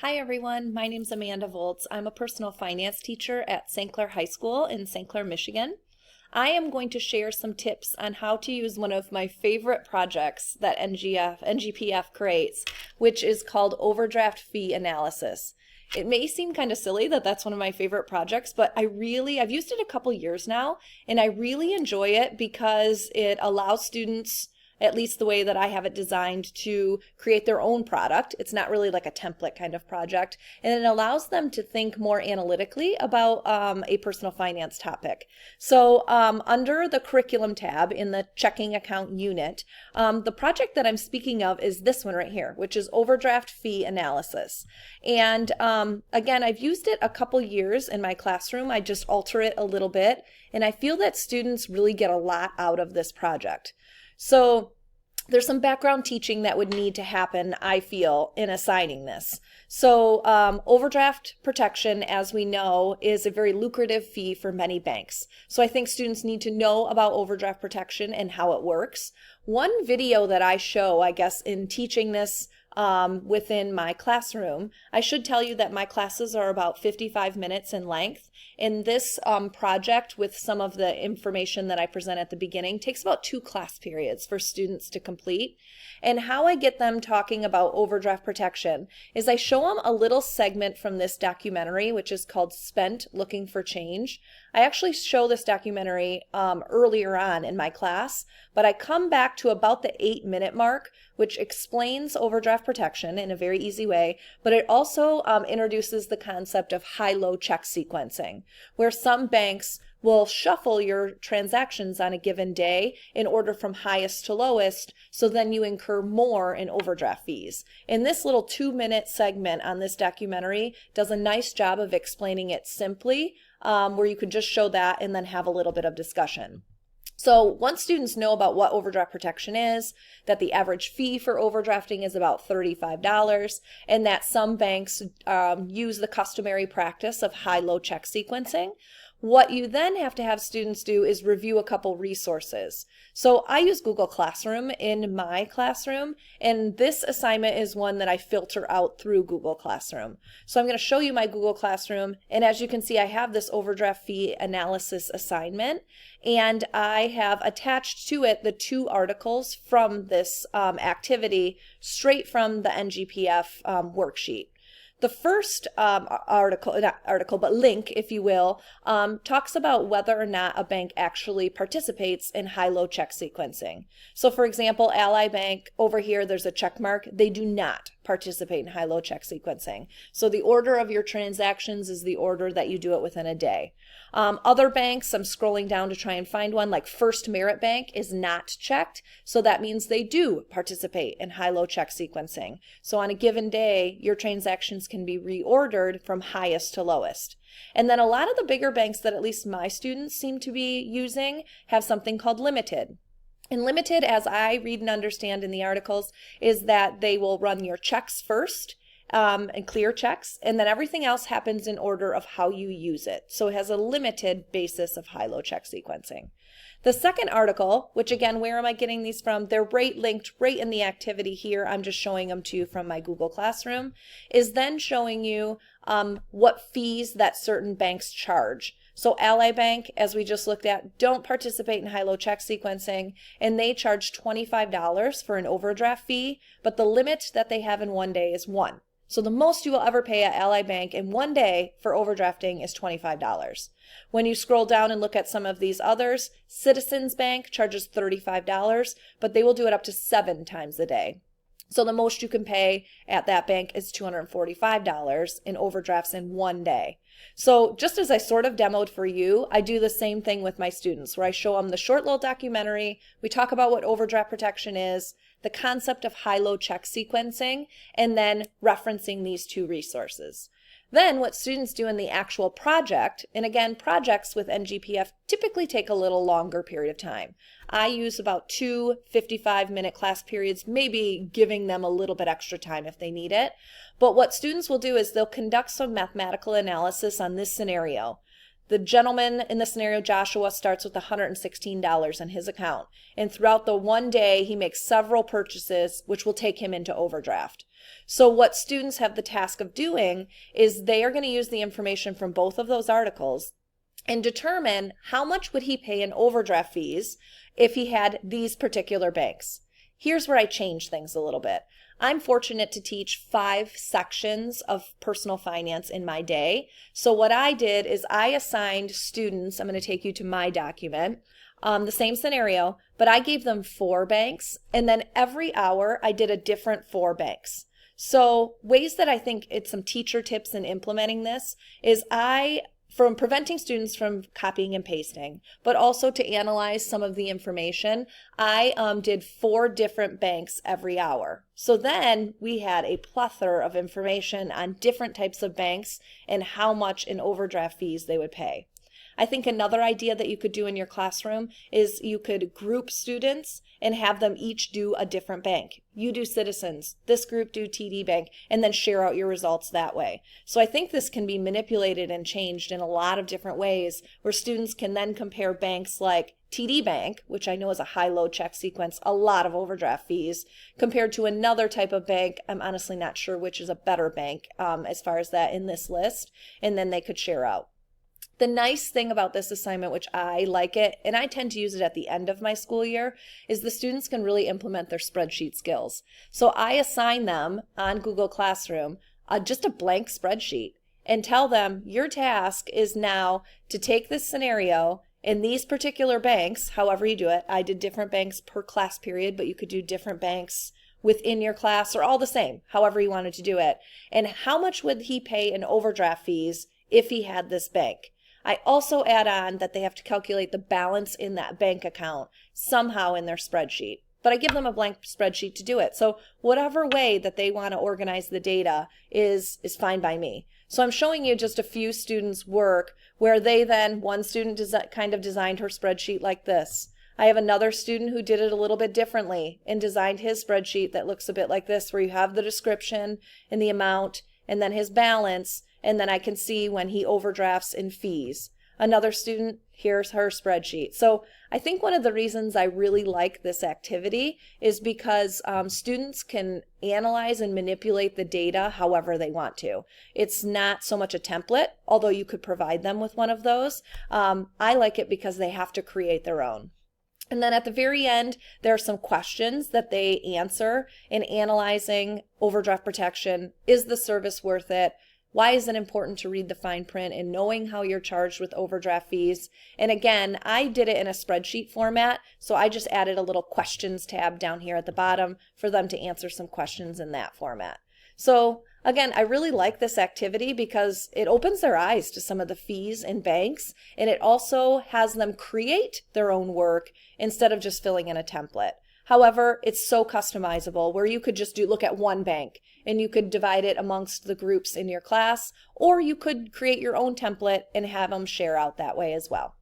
Hi everyone, my name's Amanda Volz. I'm a personal finance teacher at St. Clair High School in St. Clair, Michigan. I am going to share some tips on how to use one of my favorite projects that NGPF creates, which is called Overdraft Fee Analysis. It may seem kind of silly that that's one of my favorite projects, but I've used it a couple years now, and I really enjoy it because it allows students, at least the way that I have it designed, to create their own product. It's not really like a template kind of project, and it allows them to think more analytically about a personal finance topic. So under the curriculum tab in the checking account unit, the project that I'm speaking of is this one right here, which is Overdraft Fee Analysis. And again, I've used it a couple years in my classroom. I just alter it a little bit, and I feel that students really get a lot out of this project. So there's some background teaching that would need to happen, I feel, in assigning this. So overdraft protection, as we know, is a very lucrative fee for many banks. So I think students need to know about overdraft protection and how it works. One video that I show, I guess, in teaching this within my classroom, I should tell you that my classes are about 55 minutes in length. And this project, with some of the information that I present at the beginning, takes about 2 class periods for students to complete. And how I get them talking about overdraft protection is I show them a little segment from this documentary, which is called Spent Looking for Change. I actually show this documentary earlier on in my class, but I come back to about the 8-minute mark, which explains overdraft protection in a very easy way, but it also introduces the concept of high-low check sequencing, where some banks will shuffle your transactions on a given day in order from highest to lowest, so then you incur more in overdraft fees. And this little 2-minute segment on this documentary does a nice job of explaining it simply, where you can just show that and then have a little bit of discussion. So once students know about what overdraft protection is, that the average fee for overdrafting is about $35, and that some banks use the customary practice of high-low check sequencing, what you then have to have students do is review a couple resources. So I use Google Classroom in my classroom, and this assignment is one that I filter out through Google Classroom. So I'm going to show you my Google Classroom, and as you can see, I have this overdraft fee analysis assignment, and I have attached to it the 2 articles from this activity straight from the NGPF worksheet. The first link, if you will, talks about whether or not a bank actually participates in high-low check sequencing. So for example, Ally Bank, over here there's a check mark. They do not participate in high-low check sequencing. So the order of your transactions is the order that you do it within a day. Other banks, I'm scrolling down to try and find one, like First Merit Bank is not checked, so that means they do participate in high-low check sequencing. So on a given day, your transactions can be reordered from highest to lowest. And then a lot of the bigger banks that at least my students seem to be using have something called limited. And limited, as I read and understand in the articles, is that they will run your checks first, and clear checks, and then everything else happens in order of how you use it. So it has a limited basis of high-low check sequencing. The second article, which again, where am I getting these from? They're linked right in the activity here. I'm just showing them to you from my Google Classroom, is then showing you what fees that certain banks charge. So Ally Bank, as we just looked at, don't participate in high-low check sequencing, and they charge $25 for an overdraft fee, but the limit that they have in one day is 1. So the most you will ever pay at Ally Bank in one day for overdrafting is $25. When you scroll down and look at some of these others, Citizens Bank charges $35, but they will do it up to 7 times a day. So the most you can pay at that bank is $245 in overdrafts in one day. So just as I sort of demoed for you, I do the same thing with my students, where I show them the short little documentary. We talk about what overdraft protection is, the concept of high-low check sequencing, and then referencing these 2 resources. Then what students do in the actual project, and again, projects with NGPF typically take a little longer period of time. I use about 2 55-minute class periods, maybe giving them a little bit extra time if they need it. But what students will do is they'll conduct some mathematical analysis on this scenario. the gentleman in the scenario, Joshua, starts with $116 in his account. And throughout the one day, he makes several purchases, which will take him into overdraft. So what students have the task of doing is they are going to use the information from both of those articles and determine how much would he pay in overdraft fees if he had these particular banks. Here's where I change things a little bit. I'm fortunate to teach 5 sections of personal finance in my day. So what I did is I assigned students, I'm going to take you to my document, the same scenario, but I gave them 4 banks, and then every hour I did a different 4 banks. So ways that I think it's some teacher tips in implementing this is from preventing students from copying and pasting, but also to analyze some of the information, I did 4 different banks every hour. So then we had a plethora of information on different types of banks and how much in overdraft fees they would pay. I think another idea that you could do in your classroom is you could group students and have them each do a different bank. You do Citizens, this group do TD Bank, and then share out your results that way. So I think this can be manipulated and changed in a lot of different ways where students can then compare banks like TD Bank, which I know is a high-low check sequence, a lot of overdraft fees, compared to another type of bank. I'm honestly not sure which is a better bank as far as that in this list, and then they could share out. The nice thing about this assignment, which I like it, and I tend to use it at the end of my school year, is the students can really implement their spreadsheet skills. So I assign them on Google Classroom just a blank spreadsheet and tell them your task is now to take this scenario in these particular banks, however you do it. I did different banks per class period, but you could do different banks within your class or all the same, however you wanted to do it. And how much would he pay in overdraft fees if he had this bank? I also add on that they have to calculate the balance in that bank account somehow in their spreadsheet. But I give them a blank spreadsheet to do it. So whatever way that they want to organize the data is fine by me. So I'm showing you just a few students' work where one student kind of designed her spreadsheet like this. I have another student who did it a little bit differently and designed his spreadsheet that looks a bit like this, where you have the description and the amount and then his balance, and then I can see when he overdrafts in fees. Another student, here's her spreadsheet. So I think one of the reasons I really like this activity is because students can analyze and manipulate the data however they want to. It's not so much a template, although you could provide them with one of those. I like it because they have to create their own. And then at the very end, there are some questions that they answer in analyzing overdraft protection. Is the service worth it? Why is it important to read the fine print and knowing how you're charged with overdraft fees? And again, I did it in a spreadsheet format, so I just added a little questions tab down here at the bottom for them to answer some questions in that format. So again, I really like this activity because it opens their eyes to some of the fees in banks, and it also has them create their own work instead of just filling in a template. However, it's so customizable where you could just look at one bank and you could divide it amongst the groups in your class, or you could create your own template and have them share out that way as well.